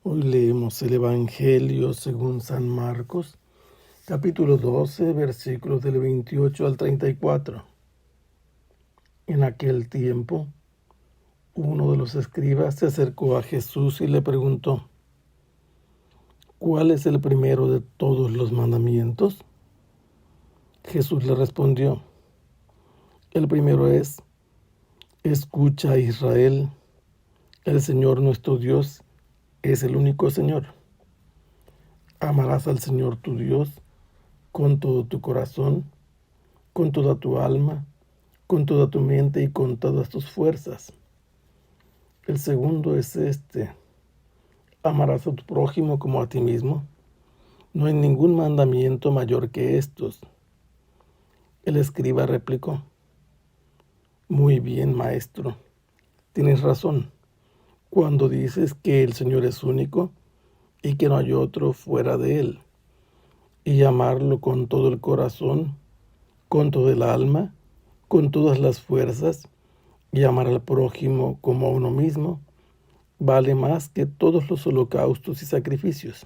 Hoy leemos el Evangelio según San Marcos, capítulo 12, versículos del 28 al 34. En aquel tiempo, uno de los escribas se acercó a Jesús y le preguntó: ¿cuál es el primero de todos los mandamientos? Jesús le respondió: el primero es: escucha, Israel, el Señor nuestro Dios es el único Señor. Amarás al Señor tu Dios con todo tu corazón, con toda tu alma, con toda tu mente y con todas tus fuerzas. El segundo es este: amarás a tu prójimo como a ti mismo. No hay ningún mandamiento mayor que estos. El escriba replicó: muy bien, maestro, tienes razón cuando dices que el Señor es único y que no hay otro fuera de Él, y amarlo con todo el corazón, con toda el alma, con todas las fuerzas, y amar al prójimo como a uno mismo, vale más que todos los holocaustos y sacrificios.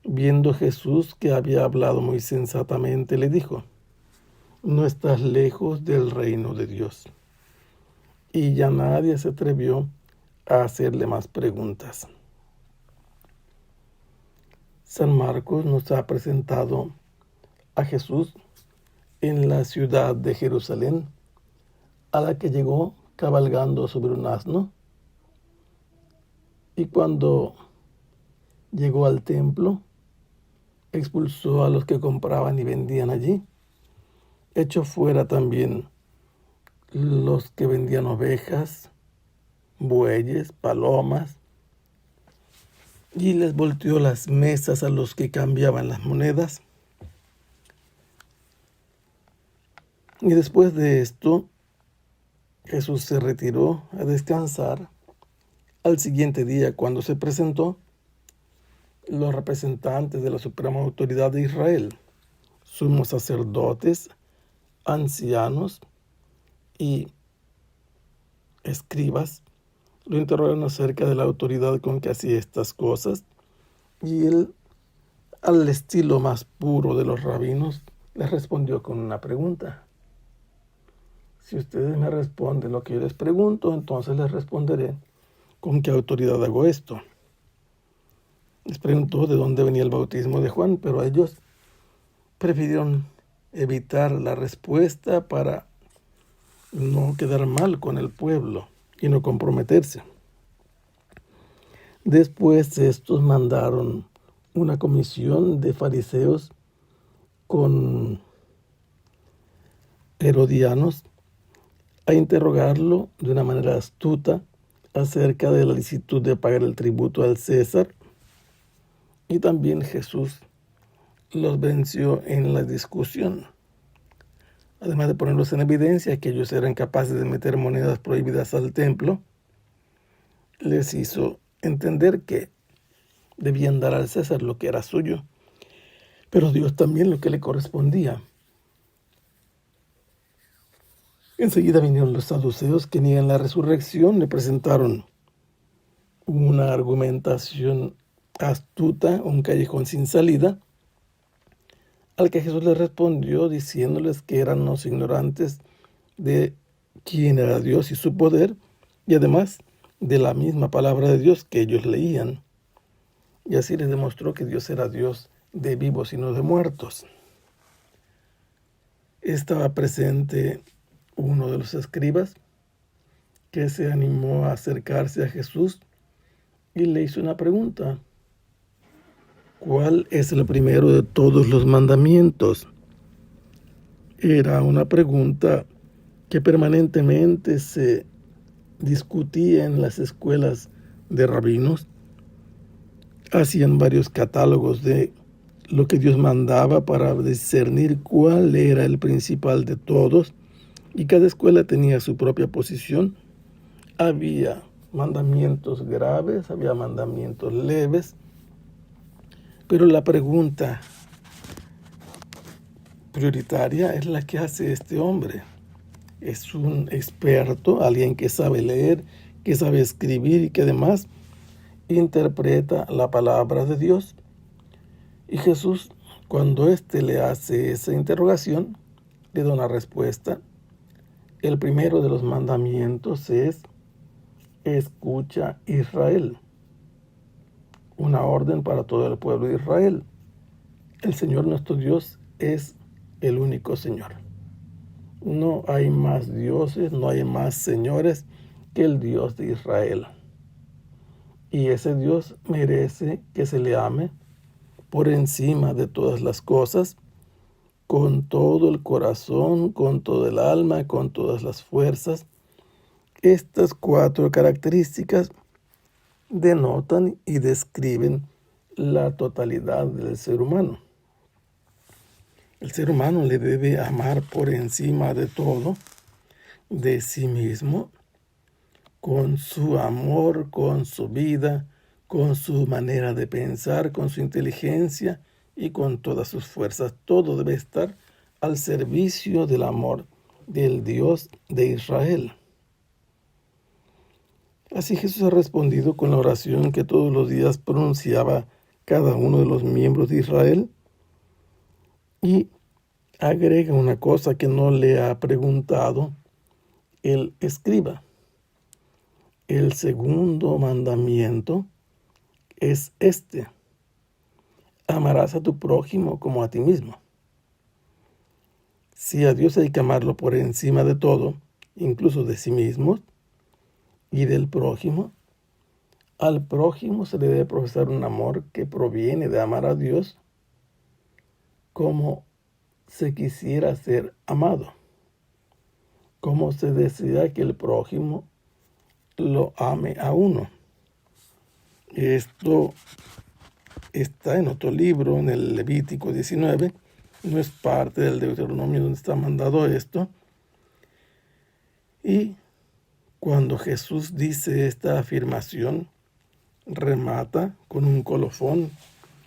Viendo Jesús que había hablado muy sensatamente, le dijo: no estás lejos del reino de Dios. Y ya nadie se atrevió a hacerle más preguntas. San Marcos nos ha presentado a Jesús en la ciudad de Jerusalén, a la que llegó cabalgando sobre un asno, y cuando llegó al templo, expulsó a los que compraban y vendían allí, echó fuera también los que vendían ovejas, bueyes, palomas, y les volteó las mesas a los que cambiaban las monedas. Y después de esto, Jesús se retiró a descansar. Al siguiente día, cuando se presentó, los representantes de la suprema autoridad de Israel, sumos sacerdotes, ancianos y escribas, lo interrogaron acerca de la autoridad con que hacía estas cosas, y él, al estilo más puro de los rabinos, les respondió con una pregunta. Si ustedes me responden lo que yo les pregunto, entonces les responderé con qué autoridad hago esto. Les preguntó de dónde venía el bautismo de Juan, pero ellos prefirieron evitar la respuesta para no quedar mal con el pueblo y no comprometerse. Después estos mandaron una comisión de fariseos con herodianos a interrogarlo de una manera astuta acerca de la licitud de pagar el tributo al César, y también Jesús los venció en la discusión. Además de ponerlos en evidencia que ellos eran capaces de meter monedas prohibidas al templo, les hizo entender que debían dar al César lo que era suyo, pero Dios también lo que le correspondía. Enseguida vinieron los saduceos que niegan la resurrección, le presentaron una argumentación astuta, un callejón sin salida, al que Jesús les respondió diciéndoles que eran los ignorantes de quién era Dios y su poder, y además de la misma palabra de Dios que ellos leían. Y así les demostró que Dios era Dios de vivos y no de muertos. Estaba presente uno de los escribas que se animó a acercarse a Jesús y le hizo una pregunta: ¿cuál es el primero de todos los mandamientos? Era una pregunta que permanentemente se discutía en las escuelas de rabinos. Hacían varios catálogos de lo que Dios mandaba para discernir cuál era el principal de todos, y cada escuela tenía su propia posición. Había mandamientos graves, había mandamientos leves, pero la pregunta prioritaria es la que hace este hombre. Es un experto, alguien que sabe leer, que sabe escribir y que además interpreta la palabra de Dios. Y Jesús, cuando éste le hace esa interrogación, le da una respuesta. El primero de los mandamientos es: escucha, Israel. Una orden para todo el pueblo de Israel. El Señor nuestro Dios es el único Señor. No hay más dioses, no hay más señores que el Dios de Israel. Y ese Dios merece que se le ame por encima de todas las cosas, con todo el corazón, con todo el alma, con todas las fuerzas. Estas 4 características denotan y describen la totalidad del ser humano. El ser humano le debe amar por encima de todo, de sí mismo, con su amor, con su vida, con su manera de pensar, con su inteligencia y con todas sus fuerzas. Todo debe estar al servicio del amor del Dios de Israel. Así Jesús ha respondido con la oración que todos los días pronunciaba cada uno de los miembros de Israel, y agrega una cosa que no le ha preguntado el escriba. El segundo mandamiento es este: amarás a tu prójimo como a ti mismo. Si a Dios hay que amarlo por encima de todo, incluso de sí mismo y del prójimo, al prójimo se le debe profesar un amor que proviene de amar a Dios como se quisiera ser amado, como se desea que el prójimo lo ame a uno. Esto está en otro libro, en el Levítico 19, no es parte del Deuteronomio donde está mandado esto. Y cuando Jesús dice esta afirmación, remata con un colofón,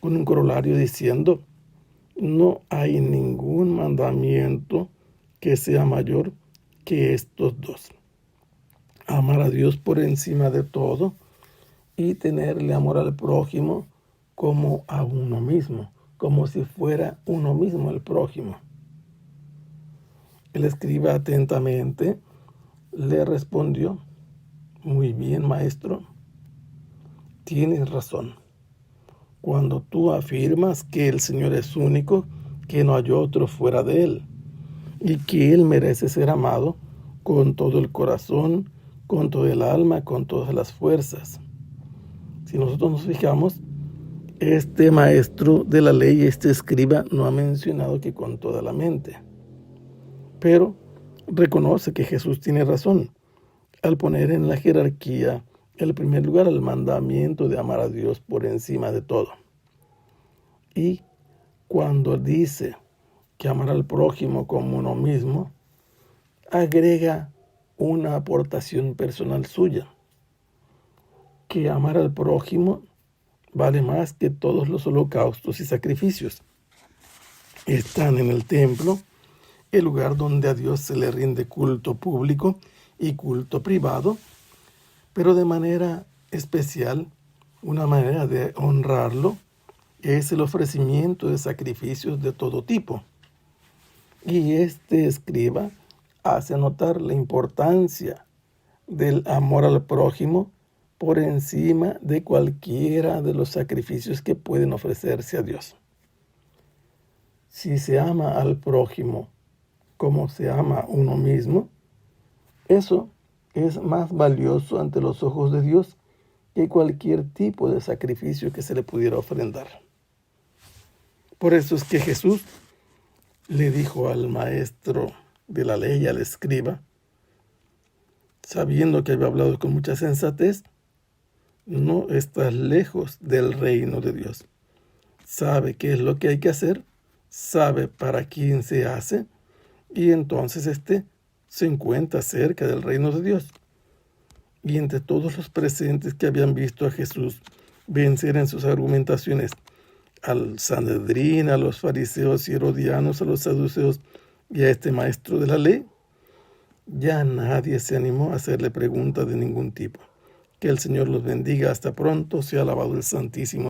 con un corolario diciendo: no hay ningún mandamiento que sea mayor que estos 2. Amar a Dios por encima de todo y tenerle amor al prójimo como a uno mismo, como si fuera uno mismo el prójimo. El escriba atentamente le respondió: muy bien, maestro, tienes razón. Cuando tú afirmas que el Señor es único, que no hay otro fuera de Él, y que Él merece ser amado con todo el corazón, con todo el alma, con todas las fuerzas. Si nosotros nos fijamos, este maestro de la ley, este escriba, no ha mencionado que con toda la mente, pero reconoce que Jesús tiene razón al poner en la jerarquía el primer lugar al mandamiento de amar a Dios por encima de todo. Y cuando dice que amar al prójimo como uno mismo, agrega una aportación personal suya, que amar al prójimo vale más que todos los holocaustos y sacrificios. Están en el templo, el lugar donde a Dios se le rinde culto público y culto privado, pero de manera especial, una manera de honrarlo es el ofrecimiento de sacrificios de todo tipo. Y este escriba hace notar la importancia del amor al prójimo por encima de cualquiera de los sacrificios que pueden ofrecerse a Dios. Si se ama al prójimo como se ama uno mismo, eso es más valioso ante los ojos de Dios que cualquier tipo de sacrificio que se le pudiera ofrendar. Por eso es que Jesús le dijo al maestro de la ley, al escriba, sabiendo que había hablado con mucha sensatez: no estás lejos del reino de Dios. Sabe qué es lo que hay que hacer, sabe para quién se hace, y entonces se encuentra cerca del reino de Dios. Y entre todos los presentes que habían visto a Jesús vencer en sus argumentaciones al Sanedrín, a los fariseos y herodianos, a los saduceos y a este maestro de la ley, ya nadie se animó a hacerle preguntas de ningún tipo. Que el Señor los bendiga. Hasta pronto. Sea alabado el Santísimo.